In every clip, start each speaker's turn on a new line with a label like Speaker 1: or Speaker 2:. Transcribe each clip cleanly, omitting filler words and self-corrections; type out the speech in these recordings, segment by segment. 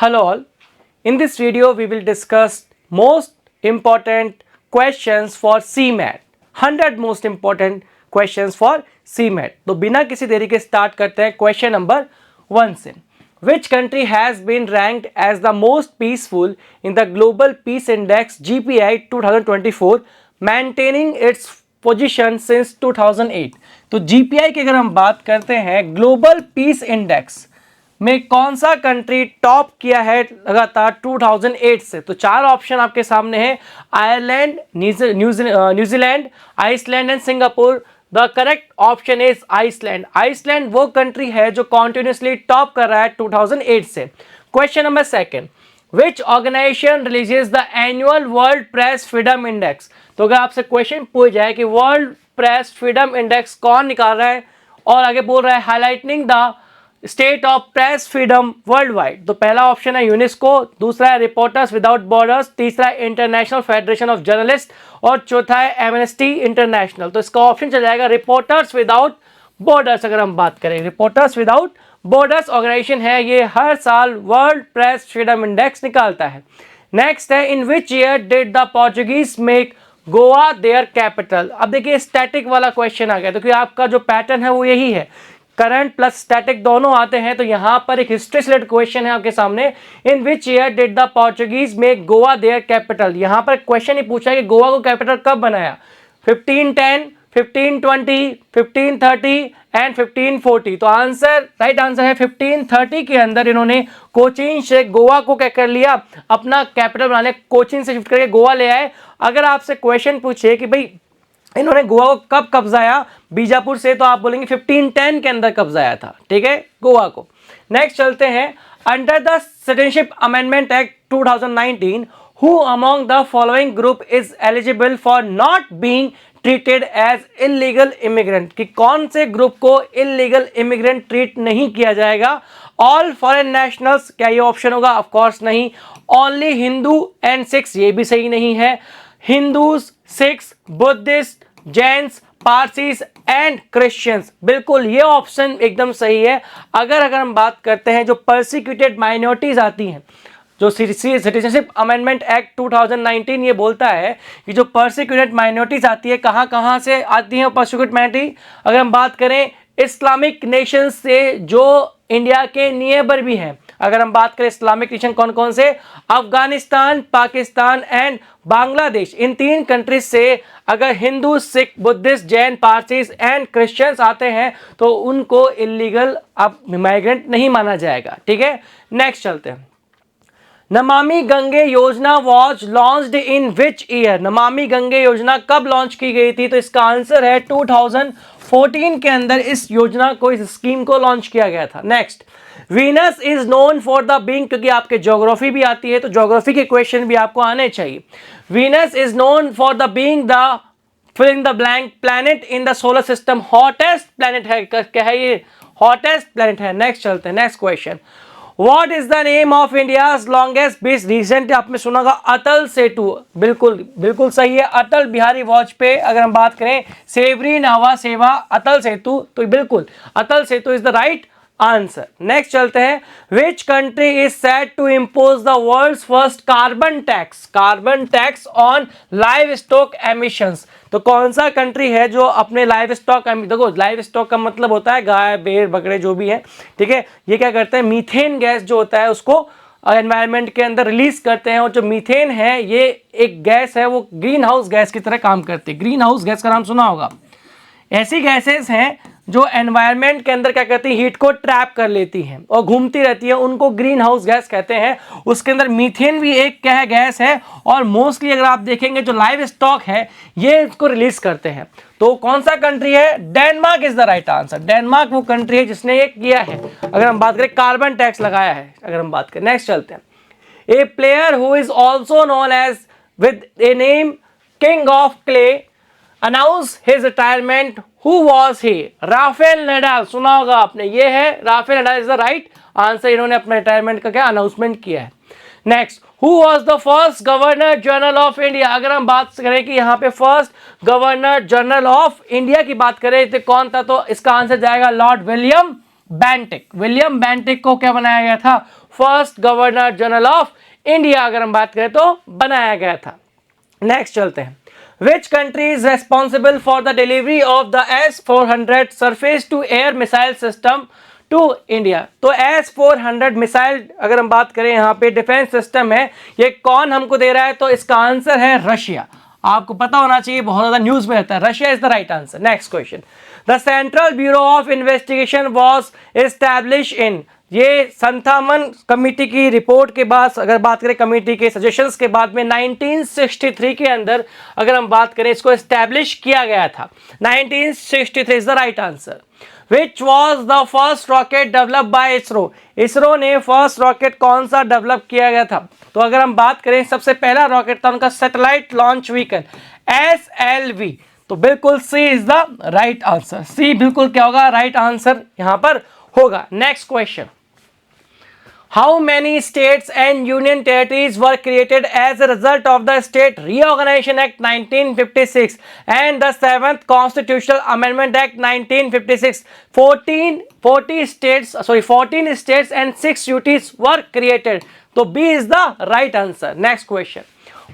Speaker 1: Hello all. In this video we will discuss most important questions for CMAT. 100 most important questions for CMAT. तो बिना किसी देरी के start करते हैं क्वेश्चन नंबर 1 से. Which country has been ranked as the most peaceful in the Global Peace Index GPI 2024, maintaining its position since 2008. तो GPI की अगर हम बात करते हैं ग्लोबल पीस इंडेक्स में कौन सा कंट्री टॉप किया है लगातार 2008 से. तो चार ऑप्शन आपके सामने हैं: Ireland, New Zealand, Iceland and Singapore. The correct option is Iceland. Iceland वो कंट्री है जो कॉन्टिन्यूसली टॉप कर रहा है 2008 से. Question number second, Which organization releases the annual World Press Freedom Index? तो अगर आपसे क्वेश्चन पूछ जाए कि वर्ल्ड प्रेस फ्रीडम इंडेक्स कौन निकाल रहा है और आगे बोल रहा है highlighting the state of press freedom world wide, तो पहला ऑप्शन है यूनेस्को, दूसरा है रिपोर्टर्स विदाउट बॉर्डर्स, तीसरा है इंटरनेशनल फेडरेशन ऑफ जर्नलिस्ट और चौथा है एमनेस्टी इंटरनेशनल. तो इसका ऑप्शन चल जाएगा रिपोर्टर्स विदाउट बॉर्डर्स. अगर हम बात करें रिपोर्टर्स विदाउट बॉर्डर्स ऑर्गेनाइजेशन है, ये हर साल वर्ल्ड प्रेस फ्रीडम इंडेक्स निकालता है. नेक्स्ट है in which year did the Portuguese make Goa their capital. अब देखिए स्टैटिक वाला क्वेश्चन आ गया, तो क्योंकि आपका जो पैटर्न है वो यही है, करंट प्लस स्टैटिक दोनों आते हैं. तो यहां पर एक हिस्ट्री से रिलेटेड क्वेश्चन है आपके सामने. In which year did the Portuguese make Goa their capital. यहां पर क्वेश्चन ही पूछा कि गोवा को कैपिटल कब बनाया. 1510, 1520, 1530 एंड 1540. तो आंसर राइट आंसर है 1530 के अंदर इन्होंने कोचीन से गोवा को क्या कर लिया, अपना कैपिटल बनाने कोचीन से शिफ्ट करके गोवा ले आए. अगर आपसे क्वेश्चन पूछे कि भाई इन्होंने गोवा को कब कब्जाया बीजापुर से, तो आप बोलेंगे 1510 के अंदर कब्जाया था. ठीक है, गोवा को. नेक्स्ट चलते हैं. Under the citizenship amendment act 2019 who among the following group is eligible for not being treated as illegal immigrant. कि कौन से ग्रुप को इलीगल इमिग्रेंट ट्रीट नहीं किया जाएगा. ऑल फॉरेन नेशनल्स, क्या ये ऑप्शन होगा? ऑफ कोर्स नहीं. ओनली हिंदू एंड सिख्स, ये भी सही नहीं है. Hindus, Sikhs, Buddhist, Jains, Parsis and Christians, बिल्कुल ये ऑप्शन एकदम सही है. अगर हम बात करते हैं जो परसिक्यूटेड माइनॉरिटीज आती हैं, जो सिटीजनशिप अमेंडमेंट एक्ट 2019 ये बोलता है कि जो परसिक्यूटेड माइनॉरिटीज आती है, कहाँ से आती हैं परसिक्यूटेड माइनॉरिटी. अगर हम बात करें इस्लामिक नेशन से जो इंडिया के नियबर भी हैं, अगर हम बात करें इस्लामिक नेशन कौन कौन से, अफगानिस्तान, पाकिस्तान एंड बांग्लादेश, इन तीन कंट्रीज से अगर Hindu, Sikh, Buddhist, Jain, Parsis and Christians आते हैं तो उनको इलीगल अब माइग्रेंट नहीं माना जाएगा. ठीक है, नेक्स्ट चलते हैं. नमामि गंगे योजना was launched in which year. Namami Gange योजना कब लॉन्च की गई थी? तो इसका आंसर है 2014 के अंदर इस योजना को, इस स्कीम को लॉन्च किया गया था. Next, Venus is known for the being, क्योंकि आपके ज्योग्राफी भी आती है तो ज्योग्राफी के क्वेश्चन भी आपको आने चाहिए. Venus is known for the being the filling the blank planet in the solar system. Hottest planet है, क्या है ये? हॉटेस्ट प्लैनेट है. नेक्स्ट चलते हैं. Next question, What is the name of India's longest bridge? Recently आपने सुना होगा अटल सेतु. बिल्कुल सही है, अटल बिहारी वाजपेयी. अगर हम बात करें सेवरी नवा सेवा अटल सेतु, तो बिल्कुल Atal Setu is the right answer. Next चलते हैं. Which country is set to impose the world's first carbon tax on livestock emissions. तो कौन सा कंट्री है जो अपने लाइव स्टॉक, देखो लाइव स्टॉक का मतलब होता है गाय, भेड़, बकरे जो भी है. ठीक है, ये क्या करते हैं, मीथेन गैस जो होता है उसको एनवायरनमेंट के अंदर रिलीज करते हैं. और जो मीथेन है ये एक गैस है, वो ग्रीन हाउस गैस की तरह काम करती है. ग्रीन हाउस गैस का नाम सुना होगा. ऐसी गैसेस हैं जो एनवायरनमेंट के अंदर क्या करती है, हीट को ट्रैप कर लेती हैं और घूमती रहती है, उनको ग्रीन हाउस गैस कहते हैं. उसके अंदर मीथेन भी एक क्या है, गैस है. और मोस्टली अगर आप देखेंगे जो लाइव स्टॉक है ये इसको रिलीज करते हैं. तो कौन सा कंट्री है? Denmark is the right answer. Denmark वो कंट्री है जिसने ये किया है, अगर हम बात करें कार्बन टैक्स लगाया है. अगर हम बात करें, नेक्स्ट चलते हैं. A player who is also known as with a name king of clay announce his retirement. Who was he? Rafael Nadal, सुना होगा आपने. ये है Rafael Nadal is the right answer. इन्होंने अपना रिटायरमेंट का क्या अनाउंसमेंट किया है. Next, who was the first governor general of India. अगर हम बात करें कि यहाँ पे first governor general of India की बात करें तो कौन था, तो इसका आंसर जाएगा Lord William Bentinck. William Bentinck को क्या बनाया गया था first governor general of India अगर हम बात करें तो बनाया गया था। नेक्स्ट चलते हैं। Which country is responsible for the delivery of the S-400 surface to air missile system to India? तो S-400 मिसाइल अगर हम बात करें यहाँ पे डिफेंस सिस्टम है, ये कौन हमको दे रहा है? तो इसका आंसर है रशिया। आपको पता होना चाहिए, बहुत ज्यादा न्यूज में रहता है। Russia is the right answer. Next question. The central bureau of investigation was establish in, ये संथामन कमेटी की रिपोर्ट के बाद अगर बात करें, कमेटी के सजेशंस के बाद में 1963 के अंदर अगर हम बात करें, इसको एस्टैब्लिश किया गया था। 1963 is the right answer. Which was the first rocket developed by ISRO? ISRO ने फर्स्ट रॉकेट कौन सा डेवलप किया गया था? तो अगर हम बात करें, सबसे पहला रॉकेट था उनका सैटेलाइट लॉन्च व्हीकल SLV। तो बिल्कुल सी इज द राइट आंसर। सी बिल्कुल क्या होगा? राइट आंसर यहां पर होगा। Next question. How many states and union territories were created as a result of the State Reorganization Act 1956 and the 7th Constitutional Amendment Act 1956? 14 states and 6 UTs were created. So B is the right answer. Next question.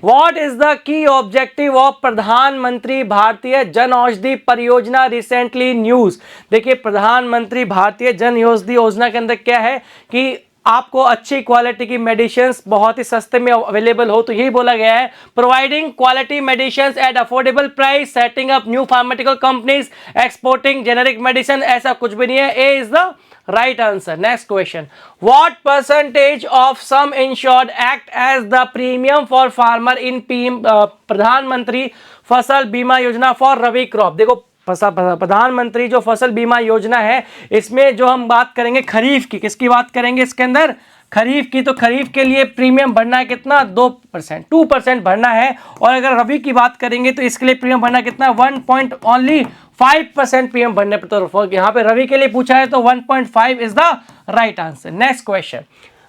Speaker 1: What is the key objective of प्रधानमंत्री भारतीय जन औषधि परियोजना recently news? देखिए, प्रधानमंत्री भारतीय जन औषधि योजना के अंदर क्या है कि आपको अच्छी क्वालिटी की मेडिसिन्स बहुत ही सस्ते में अवेलेबल हो। तो यही बोला गया है, providing quality medicines at affordable price, setting up new pharmaceutical companies, exporting generic medicine. ऐसा कुछ भी नहीं है। A is the right answer. Next question. What percentage of sum insured act as the premium for farmer in Pradhanmantri Fasal बीमा योजना for rabi crop? देखो, प्रधानमंत्री जो फसल बीमा योजना है, इसमें जो हम बात करेंगे खरीफ की, किसकी बात करेंगे इसके अंदर? खरीफ की। तो खरीफ के लिए प्रीमियम भरना है कितना? 2% भरना है। और अगर रबी की बात करेंगे तो इसके लिए प्रीमियम भरना कितना? 1.5% प्रीमियम भरने पर। तो यहाँ पे रबी के लिए पूछा है तो 1.5 is the right answer. Next question.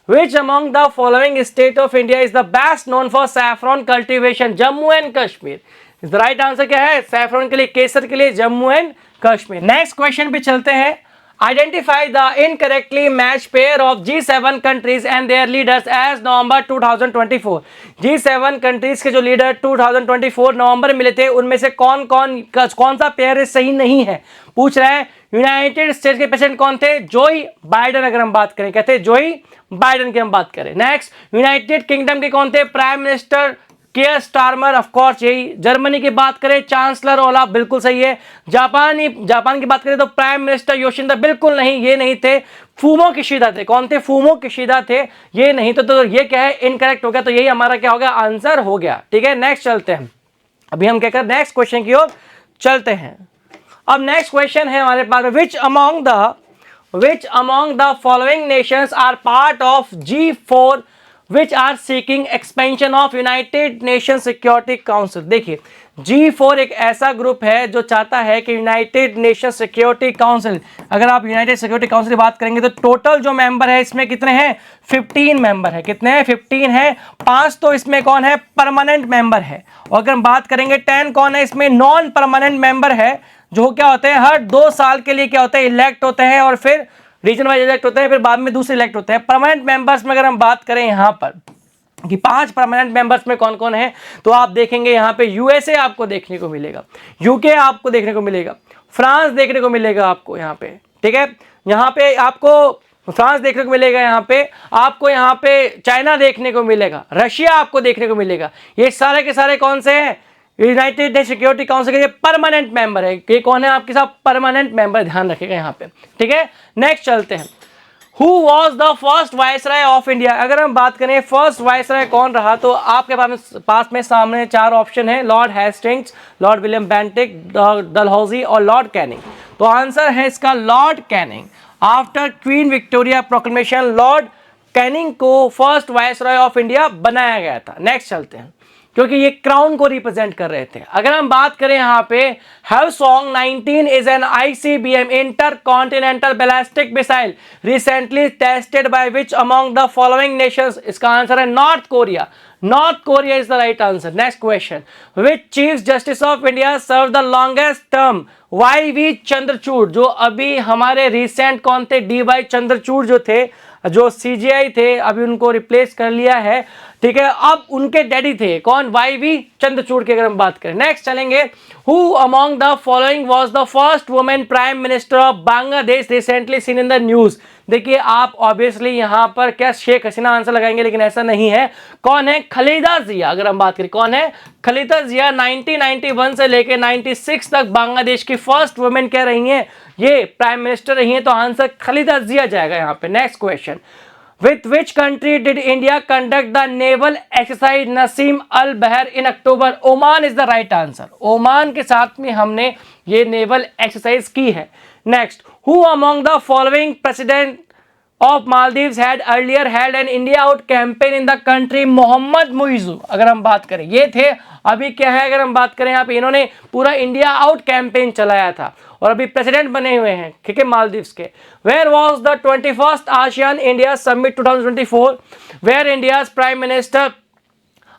Speaker 1: Which among the following state of India is the best known for saffron cultivation? Jammu and Kashmir. इस राइट आंसर क्या है? सैफरन के लिए, केसर के लिए Jammu and Kashmir. Next question पे चलते हैं। Identify the incorrectly match pair of G7 countries and their leaders as November 2024। G7 countries के जो लीडर 2024 नवंबर मिले थे, उनमें से कौन सा पेयर सही नहीं है? पूछ रहा है। यूनाइटेड स्टेट्स के प्रेसिडेंट कौन थे? जोई बाइडन अगर हम बात करें, कहते जोई बाइडन की हम बात करें। नेक्स्ट, यूनाइटेड किंगडम के कौन थे? Prime minister care Starmer, of course यही। जर्मनी की बात करें, चांसलर ओलाफ, बिल्कुल सही है। जापान की बात करें तो प्राइम मिनिस्टर योशिहिदा, बिल्कुल नहीं, ये नहीं थे। फूमो किशिदा थे। कौन थे? फूमो किशिदा थे, ये नहीं। तो ये क्या है? इनकरेक्ट हो गया। तो यही हमारा क्या हो गया? आंसर हो गया। ठीक है, नेक्स्ट चलते हैं। अभी हम क्या कर, नेक्स्ट क्वेश्चन की ओर चलते हैं। अब नेक्स्ट क्वेश्चन है हमारे पास, which among the following nations are part of G4 which are seeking expansion of United Nations Security Council? देखिए, G4 एक ऐसा ग्रुप है जो चाहता है कि यूनाइटेड नेशन सिक्योरिटी काउंसिल, अगर आप यूनाइटेड सिक्योरिटी काउंसिल की बात करेंगे तो टोटल जो मेंबर है इसमें कितने हैं? 15 मेंबर है। कितने हैं? 15 है। 5 तो इसमें कौन है? परमानेंट मेंबर है। और अगर हम बात करेंगे 10 कौन है इसमें? नॉन परमानेंट मेंबर है, जो क्या होते हैं हर 2 साल के लिए क्या होते हैं? इलेक्ट होते हैं, और फिर रीजन वाइज इलेक्ट होते हैं, फिर बाद में दूसरे इलेक्ट होते हैं। परमानेंट मेंबर्स में अगर हम बात करें यहाँ पर कि 5 परमानेंट मेंबर्स में कौन कौन है, तो आप देखेंगे यहाँ पे यूएसए आपको देखने को मिलेगा, यूके आपको देखने को मिलेगा, फ्रांस देखने को मिलेगा आपको यहाँ पे। ठीक है, यहाँ पे आपको फ्रांस देखने को मिलेगा, यहाँ पे चाइना देखने को मिलेगा, रशिया आपको देखने को मिलेगा। ये सारे के सारे कौन से हैं? यूनाइटेड नेशन सिक्योरिटी काउंसिल के परमानेंट मेंबर है। ये कौन है आपके साथ? परमानेंट मेंबर, ध्यान रखिएगा यहाँ पे। ठीक है, नेक्स्ट चलते हैं। Who was the first viceroy of India? अगर हम बात करें फर्स्ट वाइसराय कौन रहा, तो आपके पास में सामने 4 ऑप्शन है, Lord Hastings, Lord William Bentinck, Dalhousie और लॉर्ड कैनिंग। तो आंसर है इसका Lord Canning. After queen Victoria proclamation, Lord Canning को फर्स्ट वाइसराय ऑफ इंडिया बनाया गया था। नेक्स्ट चलते हैं, क्योंकि ये क्राउन को रिप्रेजेंट कर रहे थे। अगर हम बात करें यहाँ पे, Hwasong 19 is an ICBM intercontinental ballistic missile recently tested by which among the following nations? इसका आंसर है North Korea. North Korea is the right answer. Next question, which chief justice of India serve the longest term? YV Chandrachud, जो अभी हमारे recent कौन थे? DY Chandrachud जो थे, जो सीजीआई थे अभी उनको रिप्लेस कर लिया है, ठीक है। अब उनके डैडी थे कौन, वाईवी चंद्रचूड़ की अगर हम बात करें। नेक्स्ट चलेंगे, who among the following was the first women prime minister of Bangladesh recently seen in the news. देखिए आप ऑब्वियसली यहां पर क्या शेख हसीना आंसर लगाएंगे, लेकिन ऐसा नहीं है। कौन है, खलीदा जिया। अगर हम बात करें कौन है, खलीदा जिया 1991 से लेकर 96 तक बांग्लादेश की फर्स्ट वुमेन क्या रही हैं, ये प्राइम मिनिस्टर रही हैं, तो आंसर खलीदा जिया जाएगा यहां पे। Next question, with which country did India conduct the naval exercise Nasim Al Bahr in October? Oman is the right answer। Oman के साथ में हमने ये नेवल एक्सरसाइज की है। Next, who among the following president of Maldives had earlier held an India out campaign in the country? Mohamed Muizzu. अगर हम बात करें ये थे, अभी क्या है अगर हम बात करें यहाँ पे इन्होंने पूरा इंडिया आउट कैंपेन चलाया था और अभी प्रेसिडेंट बने हुए हैं, ठीक है, मालदीव्स के। Where was the 21st ASEAN India summit 2024 where India's prime minister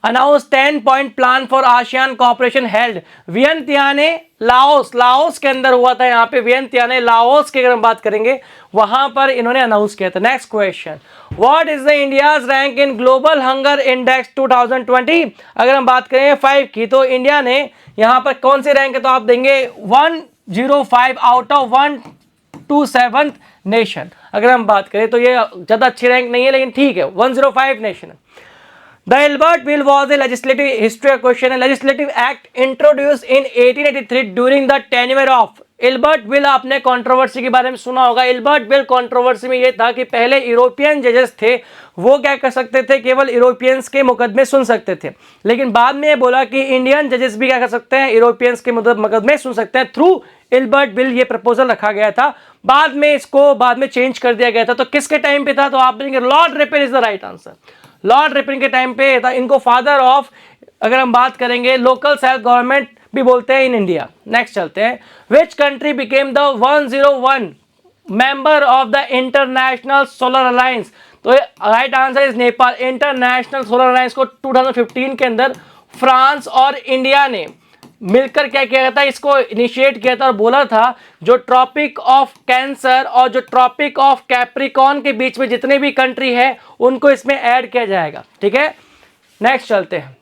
Speaker 1: announce 10-point plan for ASEAN cooperation held? Vientiane Laos, Laos के अंदर हुआ था। यहाँ पे वियंतियाने लाओस की अगर हम बात करेंगे वहां पर इन्होंने अनाउंस किया था। Next question, what is the India's rank in global hunger index 2020? अगर हम बात करें 5 की, तो इंडिया ने यहाँ पर कौन सी रैंक है, तो आप देंगे 105 आउट ऑफ 127 नेशन। अगर हम बात करें तो ये ज्यादा अच्छी रैंक नहीं है, लेकिन ठीक है 105 नेशन है। The Ilbert Bill was a legislative history question, a legislative act introduced in 1883 during the tenure of Ilbert bill. आपने कंट्रोवर्सी के बारे में सुना होगा। इल्बर्ट बिल कंट्रोवर्सी में ये था कि पहले यूरोपियन जजेस थे, वो क्या कर सकते थे, केवल यूरोपियंस के मुकदमे सुन सकते थे, लेकिन बाद में ये बोला कि इंडियन जजेस भी क्या कर सकते हैं, यूरोपियंस के मुकदमे सुन सकते हैं। थ्रू इल्बर्ट बिल ये प्रपोजल रखा गया था, बाद में इसको बाद में चेंज कर दिया गया था। तो किसके टाइम पे था, तो आप देखेंगे Lord ripen is the right answer. Lord ripen के टाइम पे था। इनको फादर ऑफ अगर हम बात करेंगे लोकल सेल्फ गवर्नमेंट भी बोलते हैं इन इंडिया। नेक्स्ट चलते हैं, which country became the 101 member of the International Solar Alliance? तो right answer is Nepal. International Solar Alliance को 2015 के अंदर फ्रांस और इंडिया ने मिलकर क्या किया गया था, इसको इनिशिएट किया था और बोला था जो ट्रॉपिक ऑफ कैंसर और जो ट्रॉपिक ऑफ कैप्रिकॉन के बीच में जितने भी कंट्री है उनको इसमें ऐड किया जाएगा, ठीक है। नेक्स्ट चलते हैं,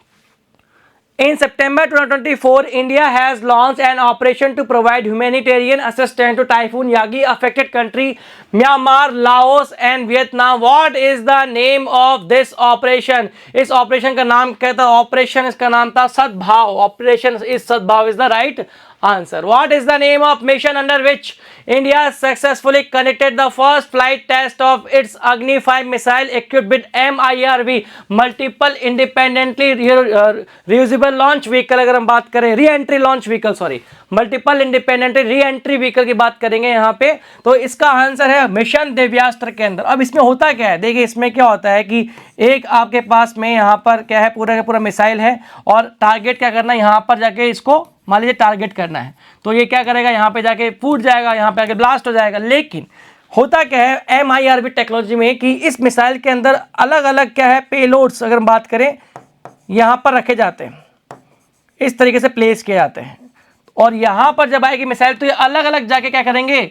Speaker 1: In September 2024, India has launched an operation to provide humanitarian assistance to Typhoon Yagi affected country Myanmar, Laos and Vietnam. What is the name of this operation? इस ऑपरेशन का नाम क्या था, ऑपरेशन इसका नाम था सद्भाव। ऑपरेशन इज सद्भाव is the right answer. What is the name of mission under which India successfully conducted the first flight test of its Agni 5 missile equipped with MIRV multiple independently reusable launch vehicle? अगर हम बात करें re-entry launch vehicle, sorry multiple independently re-entry vehicle की बात करेंगे यहाँ पे, तो इसका आंसर है मिशन दिव्यास्त्र के अंदर। अब इसमें होता क्या है, देखिए इसमें क्या होता है कि एक आपके पास में यहाँ पर क्या है, पूरा का पूरा मिसाइल है और टारगेट क्या करना है, यहाँ पर जाके इसको मान लीजिए टारगेट करना है, तो ये क्या करेगा, यहाँ पे जाके फूट जाएगा, यहाँ पे आके ब्लास्ट हो जाएगा। लेकिन होता क्या है MIRV टेक्नोलॉजी में कि इस मिसाइल के अंदर अलग अलग क्या है पेलोड्स अगर हम बात करें यहाँ पर रखे जाते हैं, इस तरीके से प्लेस किए जाते हैं और यहाँ पर जब आएगी मिसाइल तो ये अलग अलग जाके क्या करेंगे,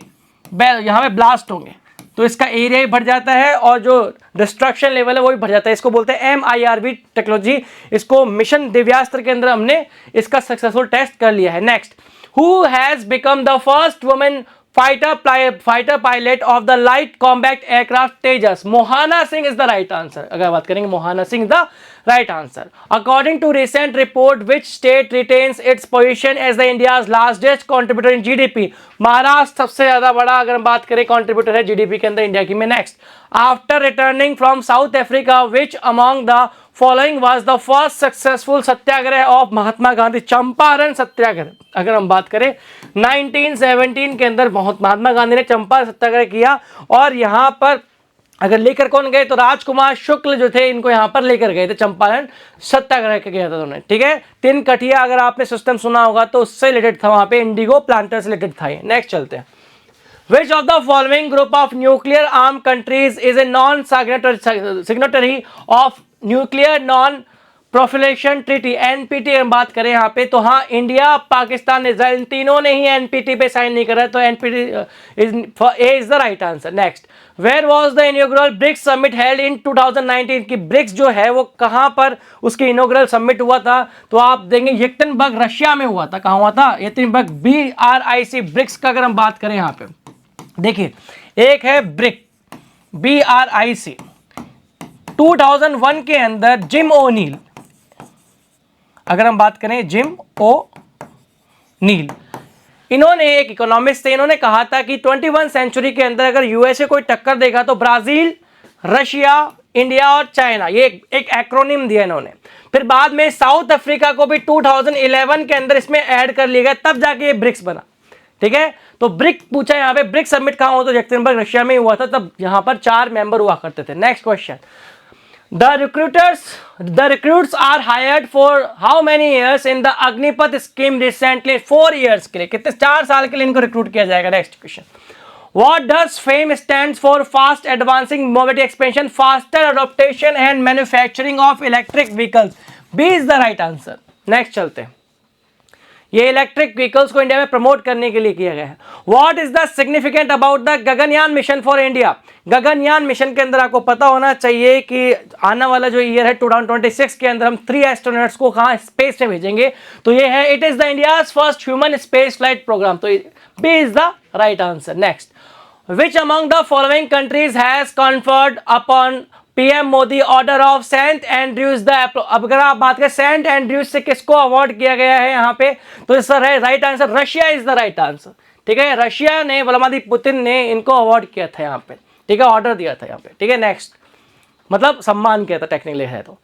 Speaker 1: यहाँ पे ब्लास्ट होंगे, तो इसका एरिया भी बढ़ जाता है और जो डिस्ट्रक्शन लेवल है वो भी बढ़ जाता है। इसको बोलते हैं MIRV टेक्नोलॉजी। इसको मिशन दिव्यास्त्र के अंदर हमने इसका सक्सेसफुल टेस्ट कर लिया है। Next, who has become the first women fighter pilot of the light combat aircraft Tejas? Mohana Singh is the right answer. अगर बात करेंगे Mohana Singh the right answer. According to recent report which state retains its position as the India's largest contributor in GDP? Maharashtra सबसे ज्यादा बड़ा अगर हम बात करें कंट्रीब्यूटर है GDP के अंदर इंडिया की में। Next, after returning from South Africa which among the following was the first successful Satyagraha of Mahatma Gandhi? Champaran Satyagraha. अगर हम बात करें 1917 के अंदर महात्मा गांधी ने चंपारण सत्याग्रह किया और यहाँ पर अगर लेकर कौन गए, तो राजकुमार शुक्ल जो थे इनको यहाँ पर लेकर गए थे, चंपारण सत्याग्रह के गया था उन्होंने, ठीक है। तीन कठिया अगर आपने सिस्टम सुना होगा तो उससे रिलेटेड था, वहां पे इंडिगो प्लांटर से रिलेटेड था। नेक्स्ट चलते हैं, Which of the following group of nuclear armed countries is a non-signatory of nuclear non proliferation treaty, NPT हम बात करें यहाँ पे, तो हाँ इंडिया, पाकिस्तान, इजराइल तीनों ने ही एनपीटी पे साइन नहीं करा, तो NPT is the right answer. Next, where was the inaugural BRICS summit held in 2019 की ब्रिक्स जो है वो कहाँ पर उसकी इनॉग्रल समिट हुआ था, तो आप देंगे येक्टनबर्ग रशिया में हुआ था। कहाँ हुआ था? येक्टनबर्ग, BRIC ब्रिक्स का अगर हम बात करें यहाँ पे देखिए, एक है ब्रिक BRIC, 2001 के अंदर जिम ओनील, अगर हम बात करें जिम ओनील, इन्होंने एक इकोनॉमिस्ट थे, इन्होंने कहा था कि 21 सेंचुरी के अंदर अगर यूएसए कोई टक्कर देगा तो ब्राजील, रशिया, इंडिया और चाइना, ये एक एक्रोनिम दिया इन्होंने। फिर बाद में साउथ अफ्रीका को भी 2011 के अंदर इसमें ऐड कर लिया गया, तब जाके ये ब्रिक्स बना। ठीक है, तो ब्रिक पूछा यहाँ पे, ब्रिक समिट कहाँ हुआ? तो येक्टनबर्ग रशिया में हुआ था, तब यहाँ पर 4 मेंबर हुआ करते थे। Next question, The recruits are hired for how many years in the Agnipath scheme recently? 4 years के लिए, कितने? 4 साल के लिए इनको रिक्रूट किया जाएगा। Next question, What does FAME stands for? Fast Advancing Mobility Expansion, Faster Adoption and Manufacturing of Electric Vehicles. B is the right answer. Next चलते हैं, ये इलेक्ट्रिक व्हीकल्स को इंडिया में प्रमोट करने के लिए किया गया है। What is the significant about the Gaganyaan mission for India? Gaganyaan mission के अंदर आपको पता होना चाहिए कि आने वाला जो ईयर है 2026 के अंदर हम 3 एस्ट्रोनॉट्स को कहाँ स्पेस में भेजेंगे, तो ये है, it is the India's first human space flight program, तो B is the right answer. Next, which among the following countries has conferred upon PM Modi order of Saint Andrews the अब अगर आप बात करें सेंट एंड्रयूज से किसको award किया गया है यहाँ पे, तो इसका right answer Russia is the right answer. ठीक है, रशिया ने, व्लादिमीर पुतिन ने इनको अवार्ड किया था यहाँ पे। ठीक है, ऑर्डर दिया था यहाँ पे। ठीक है, नेक्स्ट, मतलब सम्मान किया था टेक्निकली है तो।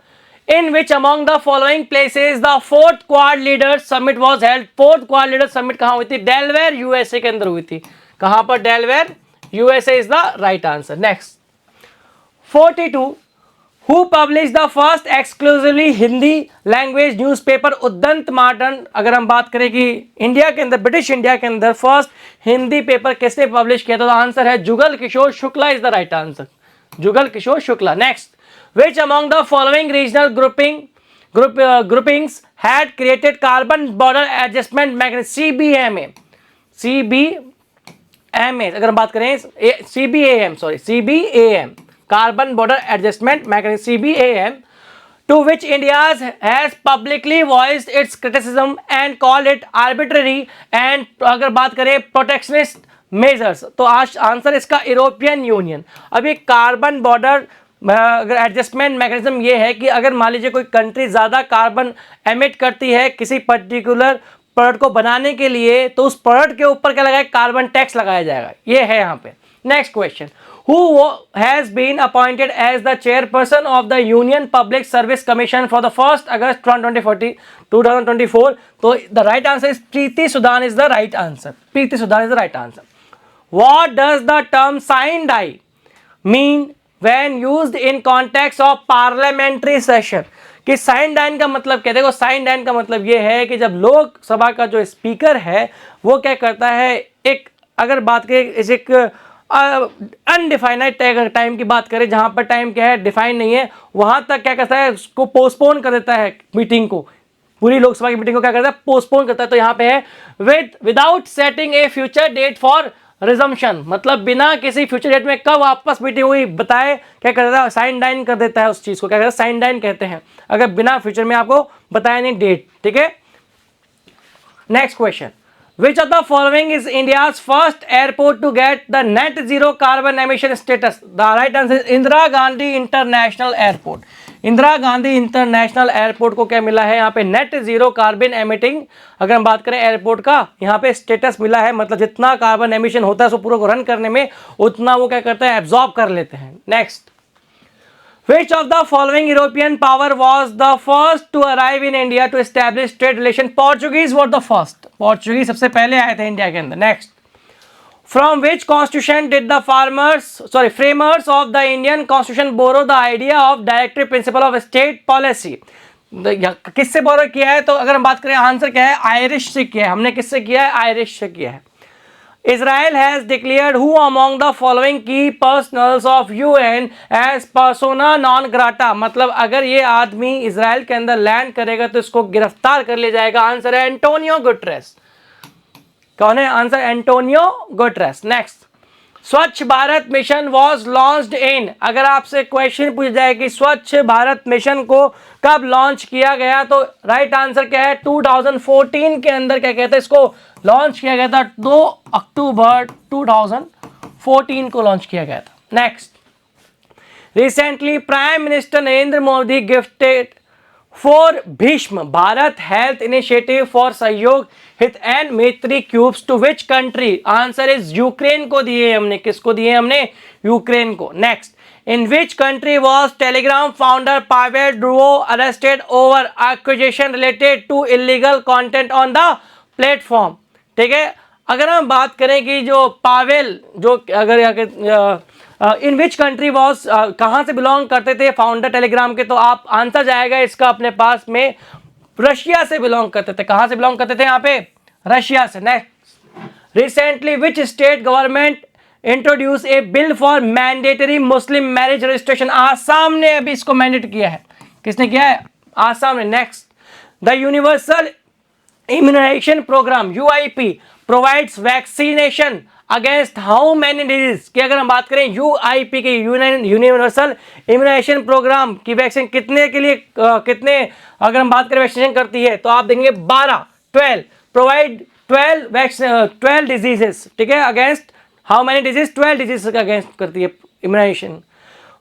Speaker 1: In which among the following places the 4th Quad leaders summit was held? 4th Quad leaders summit कहाँ हुई थी? डेलवेयर यूएसए के अंदर हुई थी। कहाँ पर? Delaware USA is the right answer. Next, 42, who published the first exclusively Hindi language newspaper? Udant मॉडर्न, अगर हम बात करें कि इंडिया के अंदर, ब्रिटिश इंडिया के अंदर फर्स्ट हिंदी पेपर किसने पब्लिश किया था, तो आंसर है Jugal Kishore Shukla is the right answer, Jugal Kishore Shukla. Next, which among the following regional groupings had created carbon border adjustment mechanism? CBAM, अगर हम बात करें CBAM, Carbon Border Adjustment Mechanism, CBAM, to which India has publicly voiced its criticism and called it arbitrary and अगर बात करें protectionist measures, तो answer इसका European union. अब ये कार्बन बॉर्डर अगर एडजस्टमेंट मैकेनिज्म ये है कि अगर मान लीजिए कोई कंट्री ज़्यादा कार्बन एमिट करती है किसी पर्टिकुलर प्रोडक्ट को बनाने के लिए, तो उस प्रोडक्ट के ऊपर क्या लगाया? कार्बन टैक्स लगाया जाएगा, ये है यहाँ पे। Next question, who has been appointed as the chairperson of the Union Public Service Commission for the 1st August 2024? तो the right answer is Preeti Sudhan is the right answer. Preeti Sudhan is the right answer. What does the term sine die mean when used in context of parliamentary session? कि sign dine का मतलब क्या? देखो, sign dine का मतलब ये है कि जब लोकसभा का जो स्पीकर है वो क्या करता है, एक अगर बात करें एक अनडिफाइनाइड टाइम की बात करें, जहां पर टाइम क्या है डिफाइन नहीं है, वहां तक क्या करता है, उसको पोस्टपोन कर देता है मीटिंग को, पूरी लोकसभा की मीटिंग को क्या करता है? पोस्टपोन करता है। तो यहाँ पे है without setting a future date for resumption, मतलब बिना किसी फ्यूचर डेट में कब वापस मीटिंग हुई बताए, क्या करता है? साइन डाइन कर देता है उस चीज को, क्या कहता है? साइन डाइन कहते हैं, अगर बिना फ्यूचर में आपको बताया नहीं डेट। ठीक है, next question, which of the following is India's first airport to get the net zero carbon emission status? The right answer is Indira Gandhi International Airport. Indira Gandhi international airport को क्या मिला है यहाँ पे? नेट जीरो कार्बन एमिटिंग, अगर हम बात करें एयरपोर्ट का, यहाँ पे स्टेटस मिला है, मतलब जितना कार्बन एमिशन होता है उसको पूरा को रन करने में उतना वो क्या करता है? एब्जॉर्ब कर लेते हैं। Next, Which of the following European power was the first to arrive in India to establish trade relation? Portuguese were the first. Portuguese सबसे पहले आए थे इंडिया के अंदर। Next, from which constitution did the framers of the Indian Constitution borrow the idea of directive principle of state policy? किससे बोरो किया है? तो अगर हम बात करें आंसर क्या है? आयरिश से किया है। हमने किससे किया है? आयरिश से किया है। Israel has declared who among the following key personals of UN as persona non grata, मतलब अगर ये आदमी इजराइल के अंदर लैंड करेगा तो इसको गिरफ्तार कर लिया जाएगा। आंसर है एंटोनियो गुटरेस। कौन है आंसर? Antonio Guterres. नेक्स्ट, स्वच्छ Bharat mission was launched in, अगर आपसे क्वेश्चन पूछ जाए कि स्वच्छ भारत मिशन को कब लॉन्च किया गया तो राइट आंसर क्या है? 2014 के अंदर क्या कहते हैं इसको लॉन्च किया गया था। 2 अक्टूबर 2014 को लॉन्च किया गया था। Next, recently prime minister Narendra Modi gifted for Bhishm Bharat health initiative for Sahyog Hita and Maitri cubes to which country? Answer is Ukraine को दिए हमने। किसको दिए हमने? यूक्रेन को। Next, in which country was Telegram founder Pavel Durov arrested over acquisition related to illegal content on the platform? ठीक है, अगर हम बात करें कि जो पावेल जो अगर इन विच कंट्री वॉज कहाँ से बिलोंग करते थे फाउंडर टेलीग्राम के, तो आप आंसर जाएगा इसका अपने पास में रशिया से बिलोंग करते थे। कहाँ से बिलोंग करते थे? यहाँ पे रशिया से। Next, recently which state government introduce A bill for mandatory Muslim marriage registration? Assam ने अभी इसको मैंडेट किया है। किसने किया है? आसाम ने। Next, the universal immunization programme UIP provides vaccination against how many disease? की अगर हम बात करें UIP की यूनिवर्सल इम्यूनाइजेशन प्रोग्राम की वैक्सीन कितने के लिए कितने अगर हम बात करें वैक्सीनेशन करती है तो आप देंगे 12 प्रोवाइड 12 डिजीजेस। ठीक है, against how many disease? 12 disease against करती है immunisation.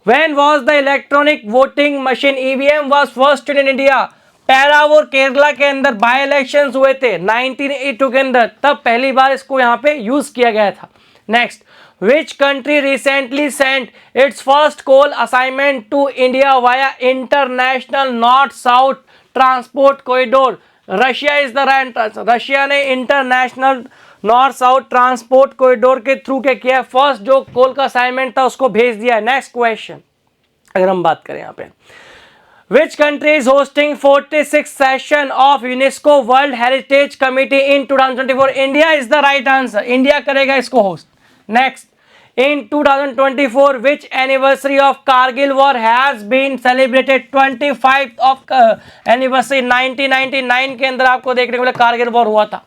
Speaker 1: When was the electronic voting machine EVM was first in India? Paravur Kerala के अंदर बाय इलेक्शंस हुए थे 1982 के अंदर, तब पहली बार इसको यहाँ पे यूज किया गया था। Next, which country recently sent its first coal assignment to India via International North South Transport Corridor? Russia is the right answer. Russia ने International North South Transport Corridor के थ्रू क्या किया? फर्स्ट जो कोल का assignment था उसको भेज दिया। नेक्स्ट क्वेश्चन अगर हम बात करें यहाँ पे, Which country is hosting 46th session of UNESCO World Heritage Committee in 2024? India is the right answer. India करेगा इसको host. Next, in 2024, which anniversary of Kargil War has been celebrated? 25th of anniversary 1999 के अंदर आपको देखने को मिला Kargil war हुआ था।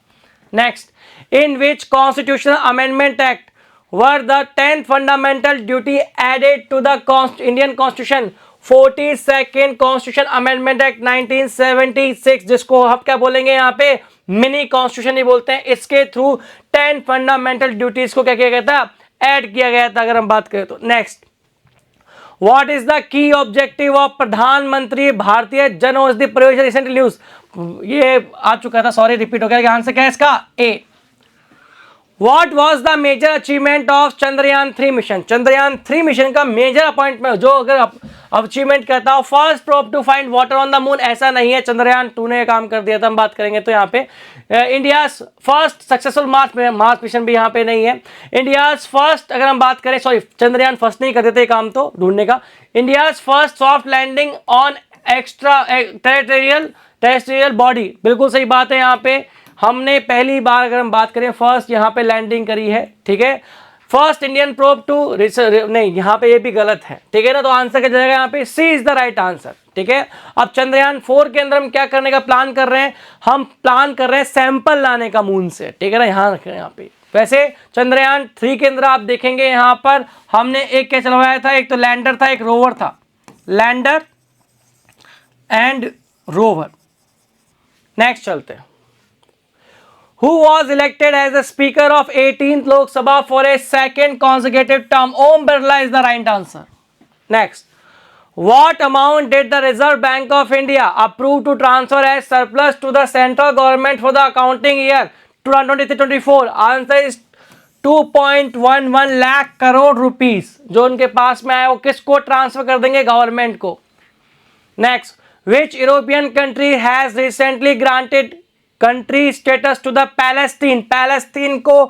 Speaker 1: Next, in which constitutional amendment act were the 10th fundamental duty added to the Indian Constitution? 42nd constitution amendment act 1976, जिसको हम क्या बोलेंगे यहाँ पे? मिनी कॉन्स्टिट्यूशन ही बोलते हैं। इसके थ्रू 10 फंडामेंटल ड्यूटीज को क्या किया गया था? ऐड किया गया था अगर हम बात करें तो। Next, what is the key objective of प्रधानमंत्री भारतीय जन औषधि परियोजना? रिसेंटली न्यूज ये आ चुका था, सॉरी रिपीट हो गया। आंसर क्या है इसका? A. What was the major achievement of Chandrayaan 3 mission? Chandrayaan 3 mission का मेजर अपॉइंटमेंट जो अगर अचीवमेंट करता हो, first probe to find water on the moon, ऐसा नहीं है, चंद्रयान 2 ने काम कर दिया था। हम बात करेंगे तो यहाँ पे India first successful Mars mission भी यहाँ पे नहीं है। इंडिया फर्स्ट अगर हम बात करें, सॉरी चंद्रयान फर्स्ट नहीं कर देते काम तो ढूंढने का। India first soft landing on extra terrestrial body, बिल्कुल सही बात है। यहाँ पे हमने पहली बार अगर हम बात करें फर्स्ट यहाँ पे लैंडिंग करी है। ठीक है, फर्स्ट इंडियन प्रोब टू नहीं, यहाँ पे ये भी गलत है। ठीक है ना, तो आंसर क्या जाएगा यहाँ पे? सी इज द राइट आंसर। ठीक है, अब चंद्रयान 4 के अंदर हम क्या करने का प्लान कर रहे हैं? हम प्लान कर रहे हैं सैंपल लाने का मून से। ठीक है ना, यहाँ रखें यहाँ पे। वैसे चंद्रयान 3 के अंदर आप देखेंगे यहाँ पर हमने एक क्या चलवाया था? एक तो लैंडर था, एक रोवर था। Lander and rover. नेक्स्ट चलते हैं। Who was elected as the Speaker of 18th Lok Sabha for a second consecutive term? Om Birla is the right answer. Next, what amount did the Reserve Bank of India approve to transfer as surplus to the central government for the accounting year 2023-24? Answer is 2.11 lakh crore rupees जो उनके पास में आया वो किसको transfer कर देंगे? Government को। Next, which European country has recently granted country status to the Palestine? Palestine को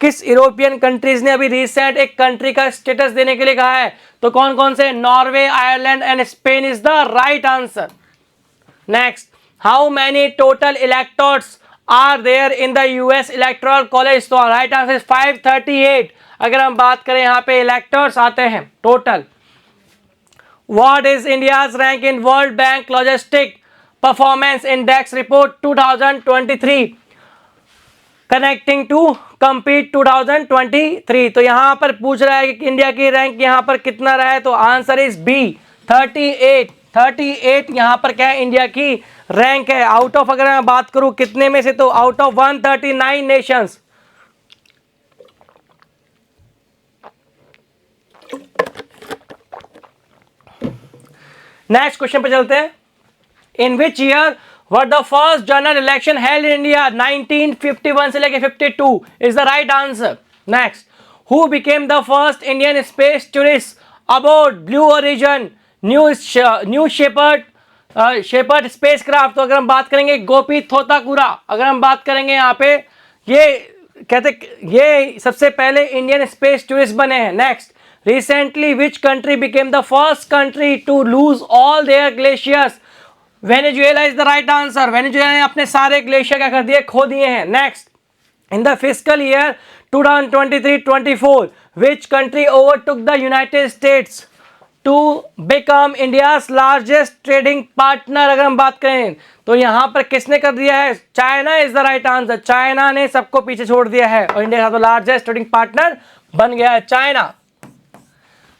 Speaker 1: किस यूरोपियन कंट्रीज ने अभी रिसेंट एक कंट्री का स्टेटस देने के लिए कहा है? तो कौन कौन से? Norway, Ireland and Spain is the right answer. Next, how many total electors are there in the US electoral college? तो राइट आंसर 538 अगर हम बात करें यहाँ पे इलेक्टर्स आते हैं total. What is India's rank in world bank logistic performance index report 2023 connecting to compete 2023? तो यहां पर पूछ रहा है कि इंडिया की रैंक यहां पर कितना रहा है, तो आंसर इज बी 38 यहां पर क्या है इंडिया की रैंक है। आउट ऑफ अगर मैं बात करूं कितने में से, तो out of 139 nations. Next question पे चलते हैं। In which year were the first general election held in India? 1951 से लेके 52 is the right answer. Next, who became the first Indian space tourist aboard Blue Origin New Shepard spacecraft? तो अगर हम बात करेंगे गोपी थोताकुरा। अगर हम बात करेंगे यहाँ पे, ये कहते ये सबसे पहले इंडियन स्पेस टूरिस्ट बने हैं। Next, recently which country became the first country to lose all their glaciers? Venezuela is the right answer. Venezuela ने अपने सारे ग्लेशियर क्या कर दिए, खो दिए हैं। Next, in the fiscal year 2023-24 which country overtook the United States to become India's largest trading partner? अगर हम बात करें तो यहां पर किसने कर दिया है? China is the right answer. China ने सबको पीछे छोड़ दिया है और इंडिया का तो लार्जेस्ट ट्रेडिंग पार्टनर बन गया है China.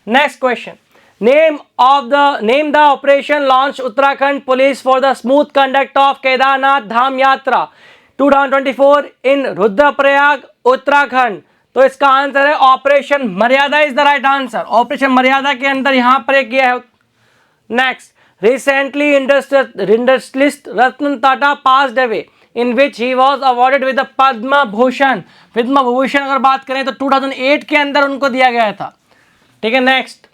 Speaker 1: Next question, name the operation launch Uttarakhand police for the smooth conduct of Kedarnath Dham Yatra 2024 इन रुद्रप्रयाग उत्तराखंड? तो इसका आंसर है operation Maryada is the right answer. Operation Maryada के अंदर यहां पर एक किया है। Next, recently industrialist Ratan Tata passed away in which he was awarded with the Padma Bhushan? Padma Bhushan अगर बात करें तो 2008 के अंदर उनको दिया गया था। ठीक है। Next,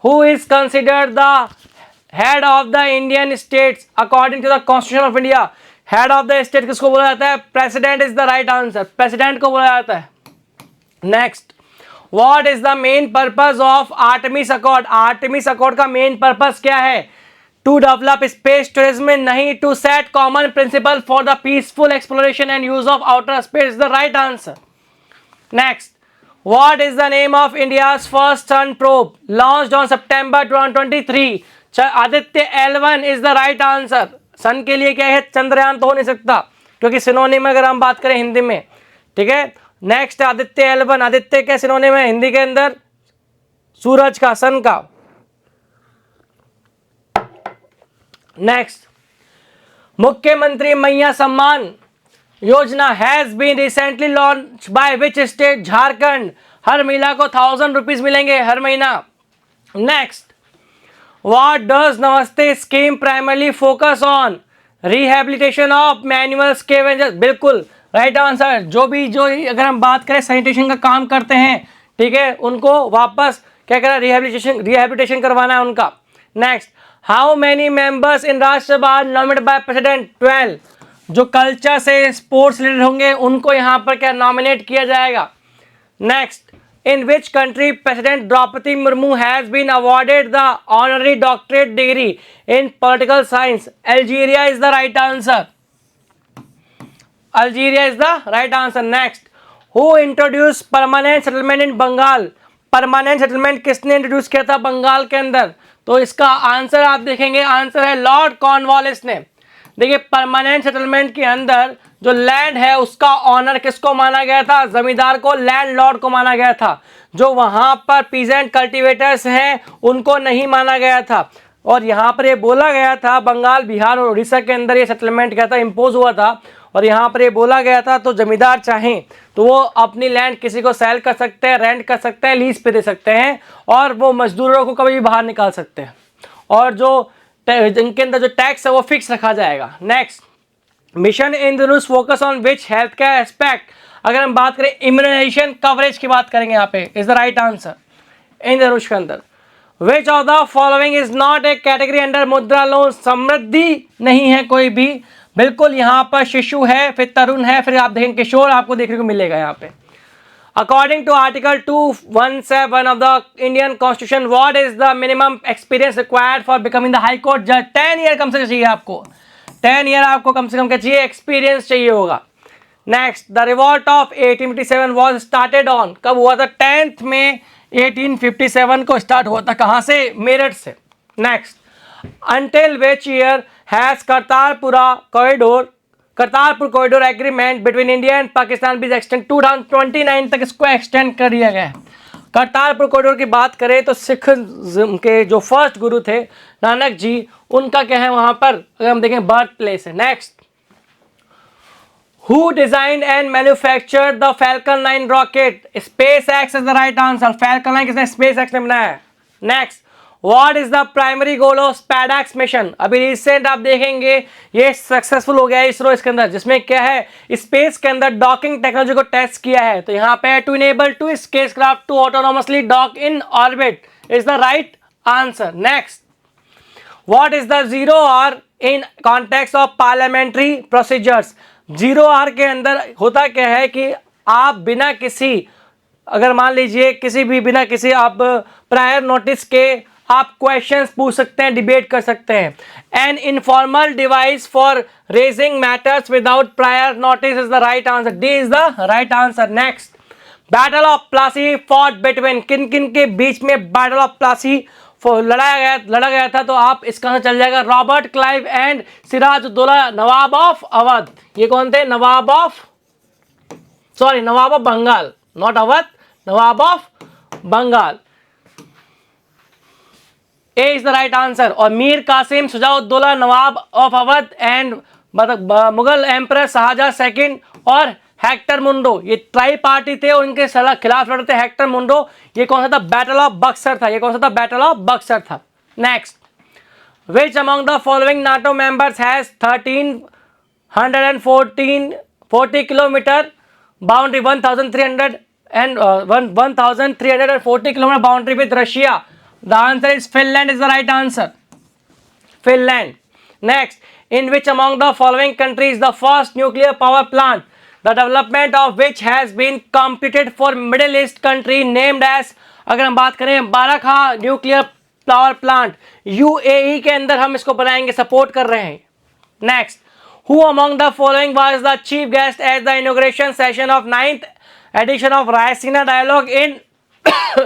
Speaker 1: who is considered the head of the Indian states according to the constitution of India? Head of the state किसको बोला जाता है? President is the right answer. President को बोला जाता है। Next, what is the main purpose of Artemis accord? Artemis accord का main purpose क्या है? टू डेवलप स्पेस टूरिज्म, नहीं, to set common principle for the peaceful exploration and use of outer space is the right answer. Next, what is the name of India's first sun probe launched on September 2023? Aditya L1 is the right answer। सन के लिए क्या है? चंद्रयान तो हो नहीं सकता क्योंकि synonym अगर हम बात करें हिंदी में। ठीक है। नेक्स्ट, आदित्य L1, आदित्य क्या सिनोनिम है हिंदी के अंदर? सूरज का, सन का। नेक्स्ट, मुख्यमंत्री Maiya Samman Yojana has been recently launch by which state? Jharkhand. हर महिला को 1000 रुपीज मिलेंगे हर महीना। Next, what does Namaste scheme primarily focus on? Rehabilitation of manual scavengers. बिल्कुल राइट आंसर। जो अगर हम बात करें सैनिटेशन का काम करते हैं, ठीक है, उनको वापस क्या करना? रिहेबिलिटेशन करवाना है उनका। Next, how many members in Rajya Sabha nominated by president? 12। जो कल्चर से स्पोर्ट्स रिलेटेड होंगे उनको यहां पर क्या नॉमिनेट किया जाएगा। Next, in which country president Droupadi Murmu has been awarded the honorary doctorate degree in political science? Algeria is the right answer. Algeria is the right answer. Next, who introduce permanent settlement in Bengal? Permanent settlement किसने introduce किया था बंगाल के अंदर? तो इसका answer आप देखेंगे, answer है लॉर्ड कॉर्नवालिस ने। देखिए, परमानेंट सेटलमेंट के अंदर जो लैंड है उसका ऑनर किसको माना गया था? जमींदार को, लैंड लॉर्ड को माना गया था। जो वहां पर पीजेंट कल्टीवेटर्स हैं उनको नहीं माना गया था। और यहाँ पर ये बोला गया था, बंगाल, बिहार और उड़ीसा के अंदर ये सेटलमेंट क्या था? इम्पोज हुआ था। और यहाँ पर ये बोला गया था तो जमींदार चाहें तो वो अपनी लैंड किसी को सेल कर सकते हैं, रेंट कर सकते हैं, लीज पे दे सकते हैं, और वो मजदूरों को कभी भी बाहर निकाल सकते हैं। और जो इनके अंदर जो टैक्स है वो फिक्स रखा जाएगा। Next, mission Indradhanush focus on which health care aspect? अगर हम बात करें इम्यूनाइजेशन कवरेज की बात करेंगे यहाँ पे, इज द राइट आंसर। इंद्रधनुष के अंदर which of the following is not A category under मुद्रा लोन? समृद्धि नहीं है कोई भी। बिल्कुल, यहाँ पर शिशु है, फिर तरुण है, फिर आप देखेंगे किशोर आपको देखने को मिलेगा यहाँ पे। According to Article 217 of the Indian Constitution, what is the minimum experience required for becoming the High Court judge? 10 year कम से कम चाहिए आपको। 10 ईयर आपको कम से कम क्या चाहिए? एक्सपीरियंस चाहिए होगा। Next, the revolt of 1857 was started on, कब हुआ था? 10 मई 1857 को स्टार्ट हुआ था, कहाँ से? मेरठ से। Next, until which year has Kartarpur corridor agreement between India and Pakistan बीज एक्सटेंड? 2029 तक इसको एक्सटेंड कर दिया गया है। करतारपुर कॉरिडोर की बात करें तो सिख के जो फर्स्ट गुरु थे नानक जी, उनका क्या है वहां पर, अगर हम देखें, बर्थ प्लेस है। Next, Who designed and manufactured the Falcon 9 rocket? SpaceX is the right answer. Falcon 9 किसने? SpaceX ने बनाया है। Next, what is the primary goal of SpaceX mission? अभी रिसेंट आप देखेंगे ये सक्सेसफुल हो गया है इसरो इसके अंदर, जिसमें क्या है, स्पेस के अंदर डॉकिंग टेक्नोलॉजी को टेस्ट किया है। तो यहाँ पे to enable to spacecraft to autonomously dock in orbit is the right answer. Next, what is the zero R in context of parliamentary procedures? Zero hour के अंदर होता क्या है कि आप बिना किसी, अगर मान लीजिए किसी भी बिना किसी आप प्रायर नोटिस के आप क्वेश्चंस पूछ सकते हैं, डिबेट कर सकते हैं। An informal device for raising matters without prior notice is the right answer. D is the right answer. Next, battle of Plassey fought between, किन किन के बीच में बैटल ऑफ प्लासी लड़ा गया था? तो आप इसका आंसर चल जाएगा Robert Clive and Sirajuddaula, nawab of Awadh. ये कौन थे? Nawab of Bengal, not Awadh, nawab of Bengal. A is the right answer. और Mir Qasim Shujauddaula, nawab of Awadh and Mughal emperor Shahjahan second और हेक्टर मुंडो, ये ट्राई पार्टी थे और इनके खिलाफ लड़ते हेक्टर मुंडो। ये कौन सा था? बैटल ऑफ बक्सर था। ये कौन सा था? बैटल ऑफ बक्सर था। Next, which among the following NATO members has 1340 kilometre boundary, 1340 kilometre boundary with Russia? The answer is Finland is the right answer. Finland. Next, in which among the following countries the first nuclear power plant, the development of which has been completed for Middle East country named as, अगर हम बात करें बाराखा nuclear power plant, UAE के अंदर हम इसको बनाएंगे, support कर रहे हैं। Next, who among the following was the chief guest at the inauguration session of 9th edition of Raisina Dialogue in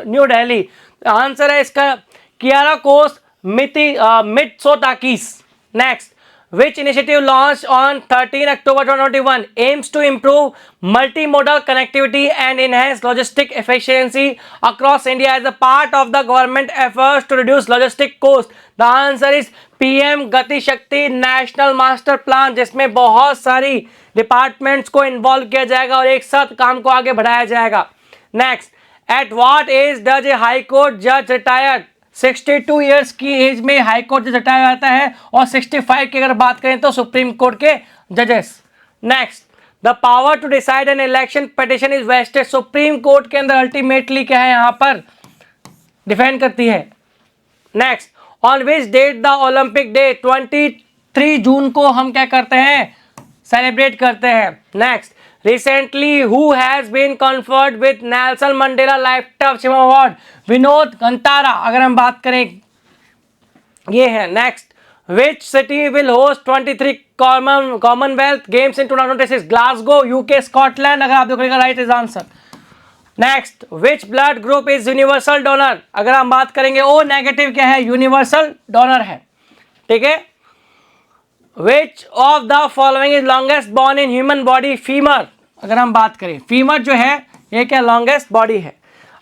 Speaker 1: New Delhi? Answer है इसका Kyriakos Mitsotakis. Next, which initiative launched on 13 October 2021 aims to improve multimodal connectivity and enhance logistic efficiency across India as a part of the government efforts to reduce logistic cost? The answer is PM Gati Shakti National Master Plan, जिसमें बहुत सारी departments को involve किया जाएगा और एक साथ काम को आगे बढ़ाया जाएगा। Next, at what age does a high court judge retired? 62 years की एज में हाई कोर्ट जज हटाया जाता है और 65 की अगर बात करें तो सुप्रीम कोर्ट के जजेस। Next, the power to decide an election petition is vested, supreme court के अंदर अल्टीमेटली क्या है यहाँ पर डिफेंड करती है। Next, on which date the Olympic day, 23 जून को हम क्या करते हैं? सेलिब्रेट करते हैं। Next, recently who has been conferred with Nelson Mandela Lifetime Achievement Award? Vinod Gantara, अगर हम बात करें ये है। Next, which city will host 23 Commonwealth Games in 2026? Glasgow, UK, Scotland, अगर आप देखोगे right is answer. Next, which blood group is universal donor? अगर हम बात करेंगे ओ नेगेटिव क्या है? यूनिवर्सल डोनर है। ठीक है। Which of the following is longest bone in human body? Femur, अगर हम बात करें फीमर जो है ये क्या लॉन्गेस्ट बॉडी है।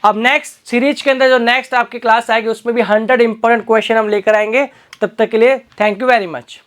Speaker 1: अब नेक्स्ट सीरीज के अंदर जो नेक्स्ट आपकी क्लास आएगी उसमें भी 100 इंपॉर्टेंट क्वेश्चन हम लेकर आएंगे। तब तक के लिए थैंक यू वेरी मच।